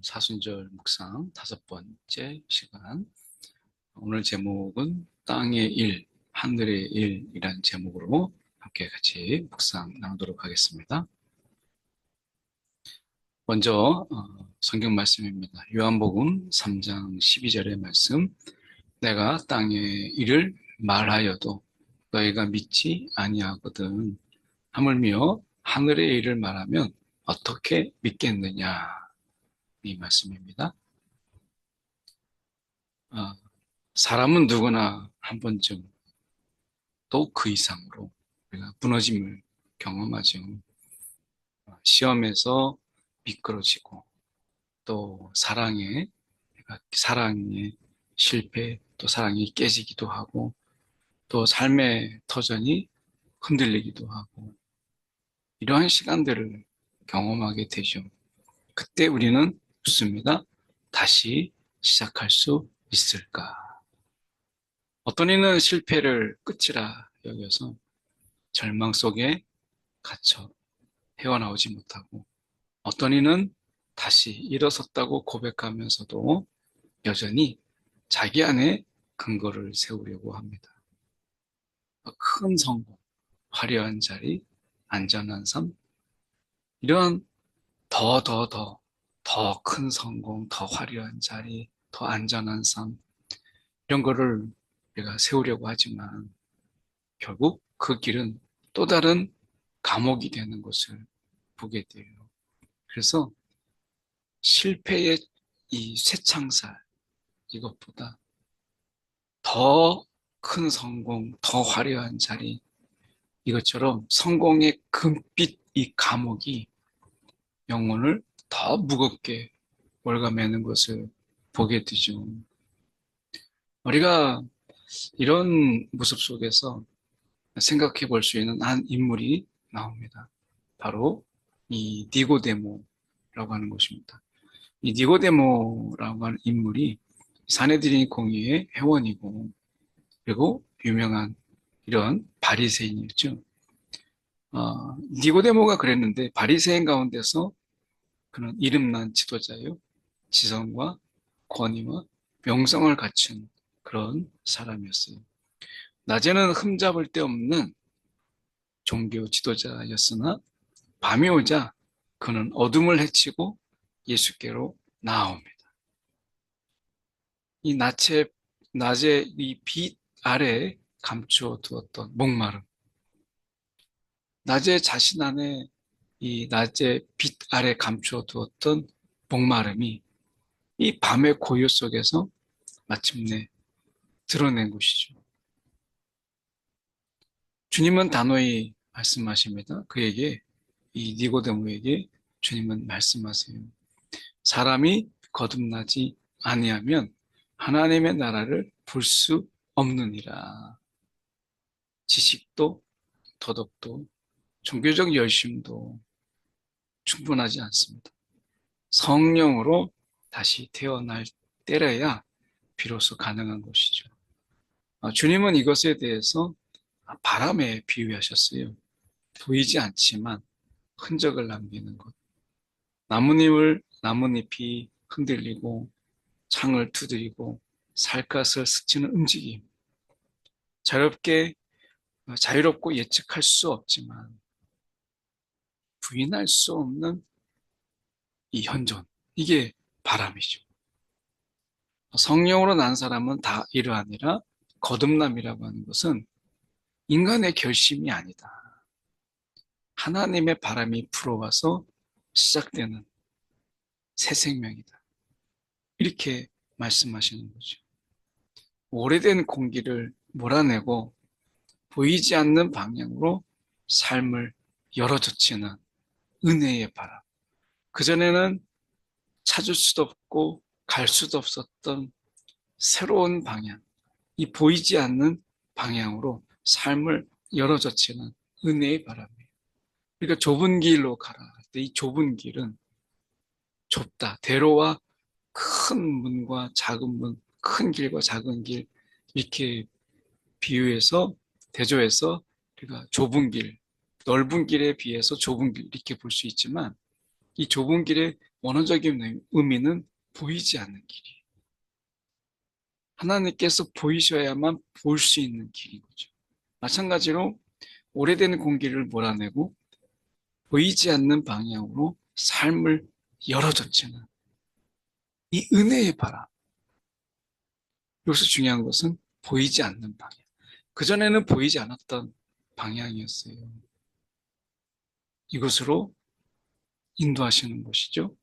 사순절 묵상 5번째 시간. 오늘 제목은 땅의 일, 하늘의 일이라는 제목으로 함께 같이 묵상 나누도록 하겠습니다. 먼저 성경 말씀입니다. 요한복음 3장 12절의 말씀. 내가 땅의 일을 말하여도 너희가 믿지 아니하거든. 하물며 하늘의 일을 말하면 어떻게 믿겠느냐, 이 말씀입니다. 사람은 누구나 한 번쯤 또 그 이상으로 우리가 무너짐을 경험하죠. 시험에서 미끄러지고 또 사랑의 실패, 또 사랑이 깨지기도 하고 또 삶의 터전이 흔들리기도 하고 이러한 시간들을 경험하게 되죠. 그때 우리는 묻습니다. 다시 시작할 수 있을까? 어떤 이는 실패를 끝이라 여겨서 절망 속에 갇혀 헤어나오지 못하고, 어떤 이는 다시 일어섰다고 고백하면서도 여전히 자기 안에 근거를 세우려고 합니다. 큰 성공, 화려한 자리, 안전한 삶, 이런 더 큰 성공, 더 화려한 자리, 더 안전한 삶, 이런 거를 우리가 세우려고 하지만 결국 그 길은 또 다른 감옥이 되는 것을 보게 돼요. 그래서 실패의 이 쇠창살, 이것보다 더 큰 성공, 더 화려한 자리, 이것처럼 성공의 금빛 이 감옥이 영혼을 더 무겁게 몰아매는 것을 보게 되죠. 우리가 이런 모습 속에서 생각해 볼 수 있는 한 인물이 나옵니다. 바로 이 니고데모라고 하는 것입니다. 이 니고데모라고 하는 인물이 사내들인 공의의 회원이고, 그리고 유명한 이런 바리새인이었죠. 니고데모가 그랬는데 바리새인 가운데서 그는 이름난 지도자요, 지성과 권위와 명성을 갖춘 그런 사람이었어요. 낮에는 흠잡을 데 없는 종교 지도자였으나 밤이 오자 그는 어둠을 헤치고 예수께로 나아옵니다. 이 낮에 이 빛 아래에 감추어두었던 목마름, 낮에 자신 안에 이 낮에 빛 아래 감추어두었던 목마름이 이 밤의 고요 속에서 마침내 드러낸 것이죠. 주님은 단호히 말씀하십니다. 그에게, 이 니고데모에게 주님은 말씀하세요. 사람이 거듭나지 아니하면 하나님의 나라를 볼 수 없느니라. 지식도 도덕도 종교적 열심도 충분하지 않습니다. 성령으로 다시 태어날 때려야 비로소 가능한 것이죠. 주님은 이것에 대해서 바람에 비유하셨어요. 보이지 않지만 흔적을 남기는 것. 나뭇잎이 흔들리고 창을 두드리고 살갗을 스치는 움직임. 자유롭고 예측할 수 없지만 부인할 수 없는 이 현존. 이게 바람이죠. 성령으로 난 사람은 다 이러하니라. 거듭남이라고 하는 것은 인간의 결심이 아니다. 하나님의 바람이 불어와서 시작되는 새 생명이다. 이렇게 말씀하시는 거죠. 오래된 공기를 몰아내고 보이지 않는 방향으로 삶을 열어젖히는 은혜의 바람. 그전에는 찾을 수도 없고 갈 수도 없었던 새로운 방향, 이 보이지 않는 방향으로 삶을 열어젖히는 은혜의 바람이에요. 그러니까 좁은 길로 가라 할 때 이 좁은 길은 좁다. 대로와 큰 문과 작은 문, 큰 길과 작은 길, 이렇게 비유해서, 대조해서 우리가 좁은 길, 넓은 길에 비해서 좁은 길 이렇게 볼 수 있지만 이 좁은 길의 원어적인 의미는 보이지 않는 길이. 하나님께서 보이셔야만 볼 수 있는 길인 거죠. 마찬가지로 오래된 공기를 몰아내고 보이지 않는 방향으로 삶을 열어줬지는 이 은혜의 바람. 여기서 중요한 것은 보이지 않는 방향. 그전에는 보이지 않았던 방향이었어요. 이것으로 인도하시는 것이죠.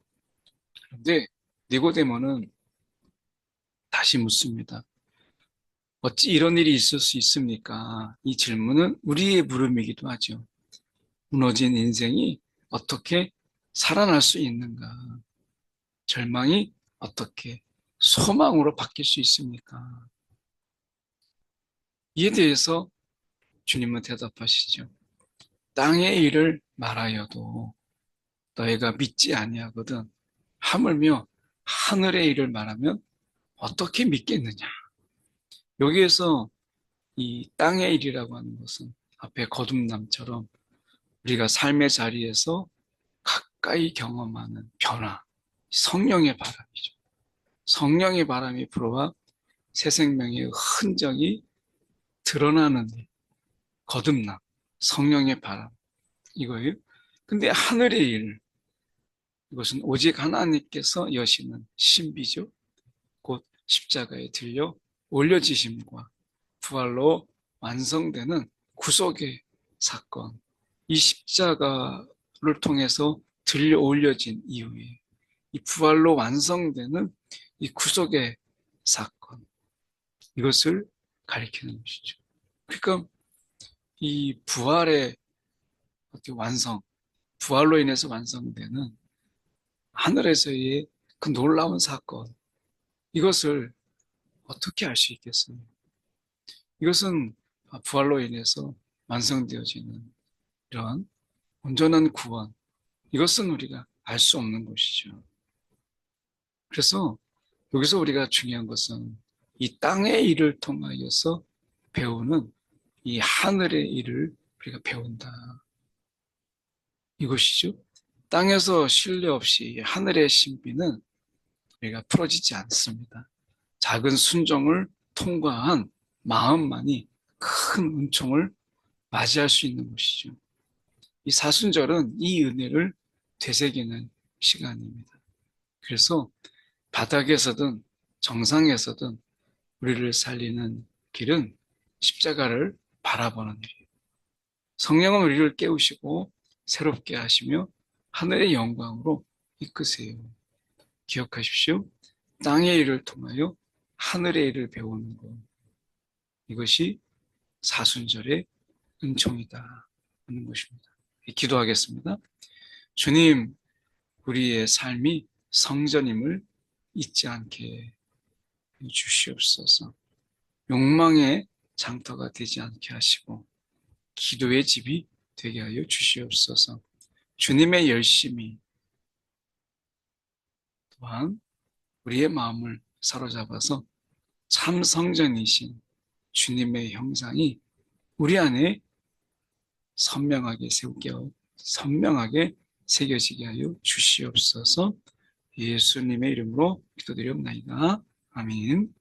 그런데 니고데모는 다시 묻습니다. 어찌 이런 일이 있을 수 있습니까? 이 질문은 우리의 물음이기도 하죠. 무너진 인생이 어떻게 살아날 수 있는가? 절망이 어떻게 소망으로 바뀔 수 있습니까? 이에 대해서 주님은 대답하시죠. 땅의 일을 말하여도 너희가 믿지 아니하거든. 하물며 하늘의 일을 말하면 어떻게 믿겠느냐? 여기에서 이 땅의 일이라고 하는 것은 앞에 거듭남처럼 우리가 삶의 자리에서 가까이 경험하는 변화, 성령의 바람이죠. 성령의 바람이 불어와 새 생명의 흔적이 드러나는 일, 거듭남, 성령의 바람, 이거예요. 근데 하늘의 일, 이것은 오직 하나님께서 여시는 신비죠. 곧 십자가에 들려 올려지심과 부활로 완성되는 구속의 사건. 이 십자가를 통해서 들려 올려진 이후에 이 부활로 완성되는 이 구속의 사건. 이것을 가리키는 것이죠. 그러니까 이 부활의 완성, 부활로 인해서 완성되는 하늘에서의 그 놀라운 사건, 이것을 어떻게 알 수 있겠어요? 이것은 부활로 인해서 완성되어지는 이런 온전한 구원, 이것은 우리가 알 수 없는 것이죠. 그래서 여기서 우리가 중요한 것은 이 땅의 일을 통하여서 배우는 이 하늘의 일을 우리가 배운다. 이것이죠. 땅에서 신뢰 없이 하늘의 신비는 우리가 풀어지지 않습니다. 작은 순종을 통과한 마음만이 큰 은총을 맞이할 수 있는 것이죠. 이 사순절은 이 은혜를 되새기는 시간입니다. 그래서 바닥에서든 정상에서든 우리를 살리는 길은 십자가를 바라보는 일이에요. 성령은 우리를 깨우시고 새롭게 하시며 하늘의 영광으로 이끄세요. 기억하십시오. 땅의 일을 통하여 하늘의 일을 배우는 것. 이것이 사순절의 은총이다 하는 것입니다. 기도하겠습니다. 주님, 우리의 삶이 성전임을 잊지 않게 주시옵소서. 욕망의 장터가 되지 않게 하시고 기도의 집이 되게 하여 주시옵소서. 주님의 열심이 또한 우리의 마음을 사로잡아서 참 성전이신 주님의 형상이 우리 안에 선명하게 새겨지게 하여 주시옵소서. 예수님의 이름으로 기도드리옵나이다. 아멘.